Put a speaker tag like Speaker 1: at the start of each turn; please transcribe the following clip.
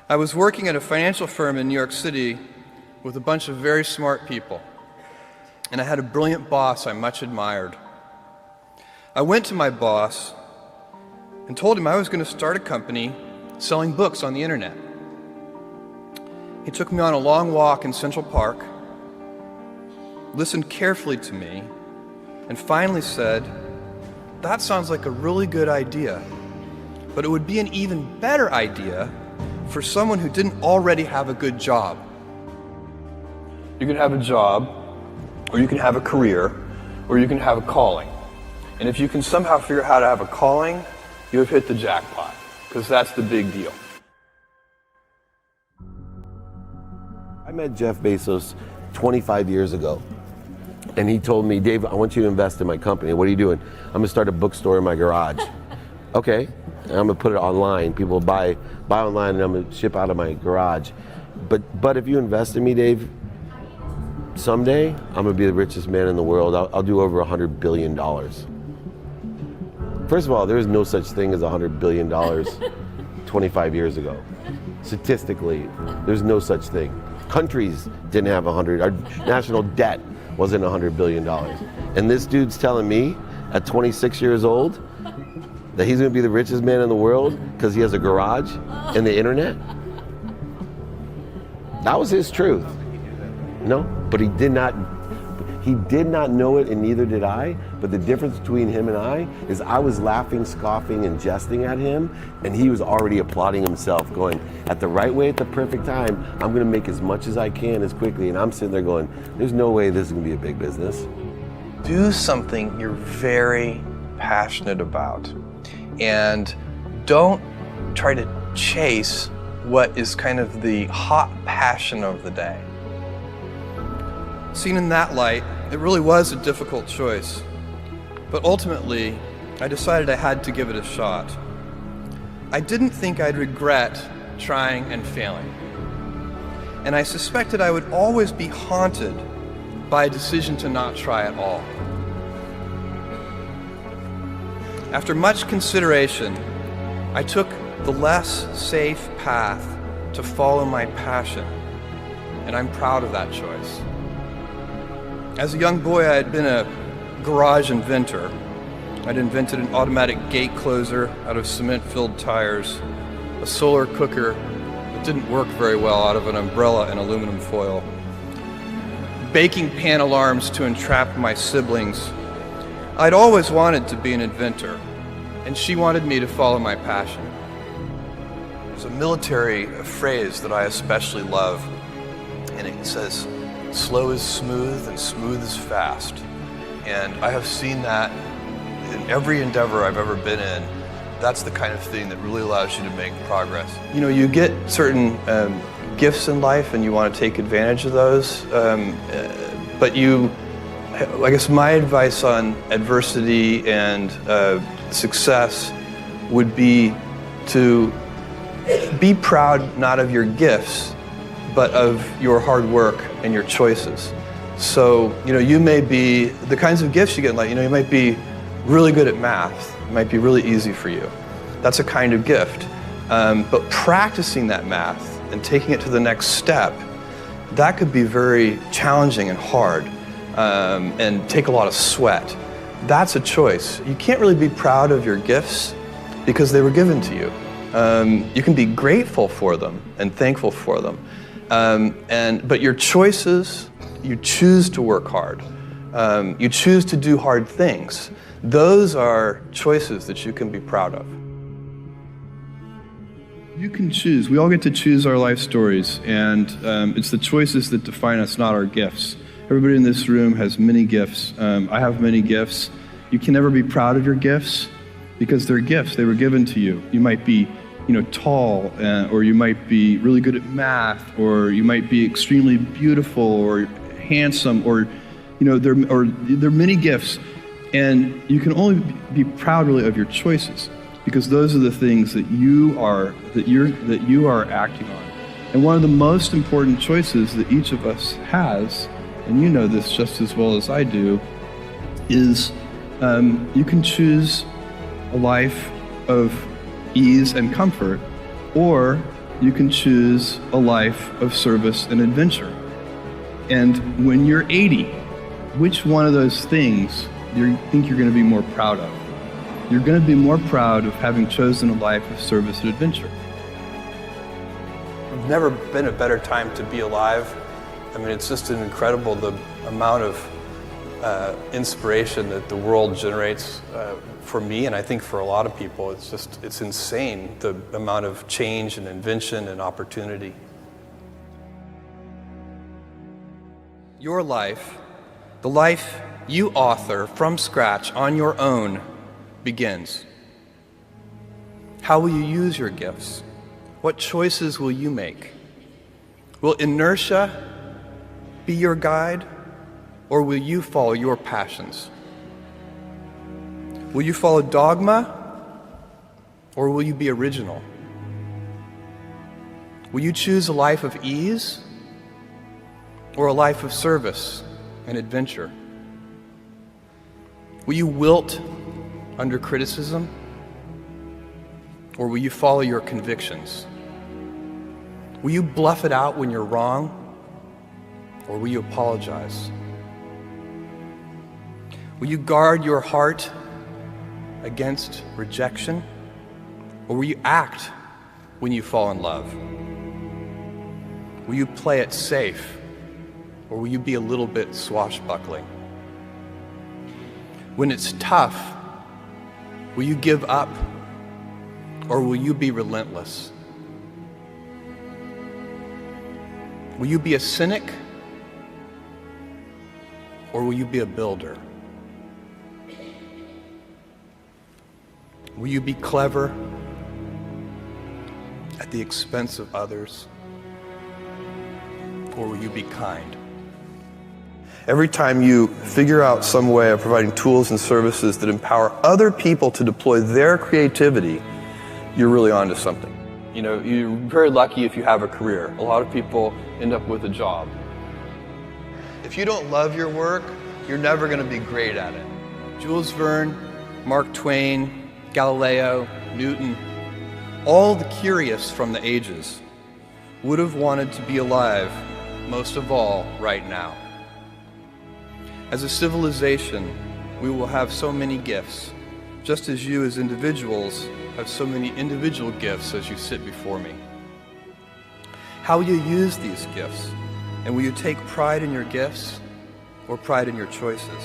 Speaker 1: I was working at a financial firm in New York City with a bunch of very smart people, and I had a brilliant boss I much admired. I went to my boss and told him I was going to start a company selling books on the internet. He took me on a long walk in Central Park, listened carefully to me, and finally said, "That sounds like a really good idea, but it would be an even better idea for someone who didn't already have a good job." You can have a job, or you can have a career, or you can have a calling. And if you can somehow figure out how to have a calling, you have hit the jackpot, because that's the big deal.
Speaker 2: I met Jeff Bezos 25 years ago, and he told me, "Dave, I want you to invest in my company." "What are you doing?" "I'm gonna start a bookstore in my garage." "Okay, and I'm gonna put it online. People buy online, and I'm gonna ship out of my garage. But if you invest in me, Dave, someday I'm gonna be the richest man in the world. I'll do over $100 billion. First of all, there is no such thing as $100 billion 25 years ago. Statistically, there's no such thing. Countries didn't have 100, our national debt wasn't $100 billion. And this dude's telling me at 26 years old that he's gonna be the richest man in the world because he has a garage and the internet? That was his truth. No, but he did not know it, and neither did I. But the difference between him and I is I was laughing, scoffing, and jesting at him, and he was already applauding himself, going, at the right way, at the perfect time, I'm gonna make as much as I can as quickly. And I'm sitting there going, there's no way this is gonna be a big business.
Speaker 1: Do something you're very passionate about, and don't try to chase what is kind of the hot passion of the day. Seen in that light, it really was a difficult choice, but ultimately, I decided I had to give it a shot. I didn't think I'd regret trying and failing, and I suspected I would always be haunted by a decision to not try at all. After much consideration, I took the less safe path to follow my passion, and I'm proud of that choice. As a young boy, I had been a garage inventor. I'd invented an automatic gate closer out of cement-filled tires, a solar cooker that didn't work very well out of an umbrella and aluminum foil, baking pan alarms to entrap my siblings. I'd always wanted to be an inventor, and she wanted me to follow my passion. There's a military phrase that I especially love, and it says, "Slow is smooth and smooth is fast." And I have seen that in every endeavor I've ever been in. That's the kind of thing that really allows you to make progress. You know, you get certain gifts in life and you want to take advantage of those, but I guess my advice on adversity and success would be to be proud not of your gifts, but of your hard work and your choices. So, you may be, the kinds of gifts you get in life, you might be really good at math. It might be really easy for you. That's a kind of gift. But practicing that math and taking it to the next step, that could be very challenging and hard and take a lot of sweat. That's a choice. You can't really be proud of your gifts because they were given to you. You can be grateful for them and thankful for them. But your choices, you choose to work hard. You choose to do hard things. Those are choices that you can be proud of. You can choose. We all get to choose our life stories, and it's the choices that define us, not our gifts. Everybody in this room has many gifts. I have many gifts. You can never be proud of your gifts because they're gifts. They were given to you. You might be tall, or you might be really good at math, or you might be extremely beautiful or handsome, or there are many gifts, and you can only be proud really of your choices because those are the things that you are acting on. And one of the most important choices that each of us has, and you know this just as well as I do, is you can choose a life of ease and comfort, or you can choose a life of service and adventure. And when you're 80, which one of those things do you think you're going to be more proud of? You're going to be more proud of having chosen a life of service and adventure. There's never been a better time to be alive. I mean, it's just incredible the amount of inspiration that the world generates for me, and I think for a lot of people. It's insane, the amount of change and invention and opportunity. Your life, the life you author from scratch on your own, begins. How will you use your gifts? What choices will you make? Will inertia be your guide, or will you follow your passions? Will you follow dogma, or will you be original? Will you choose a life of ease, or a life of service and adventure? Will you wilt under criticism, or will you follow your convictions? Will you bluff it out when you're wrong, or will you apologize? Will you guard your heart against rejection, or will you act when you fall in love? Will you play it safe, or will you be a little bit swashbuckling? When it's tough, will you give up, or will you be relentless? Will you be a cynic, or will you be a builder? Will you be clever at the expense of others, or will you be kind? Every time you figure out some way of providing tools and services that empower other people to deploy their creativity, you're really onto something. You know, you're very lucky if you have a career. A lot of people end up with a job. If you don't love your work, you're never going to be great at it. Jules Verne, Mark Twain, Galileo, Newton, all the curious from the ages would have wanted to be alive, most of all, right now. As a civilization, we will have so many gifts, just as you as individuals have so many individual gifts as you sit before me. How will you use these gifts? And will you take pride in your gifts or pride in your choices?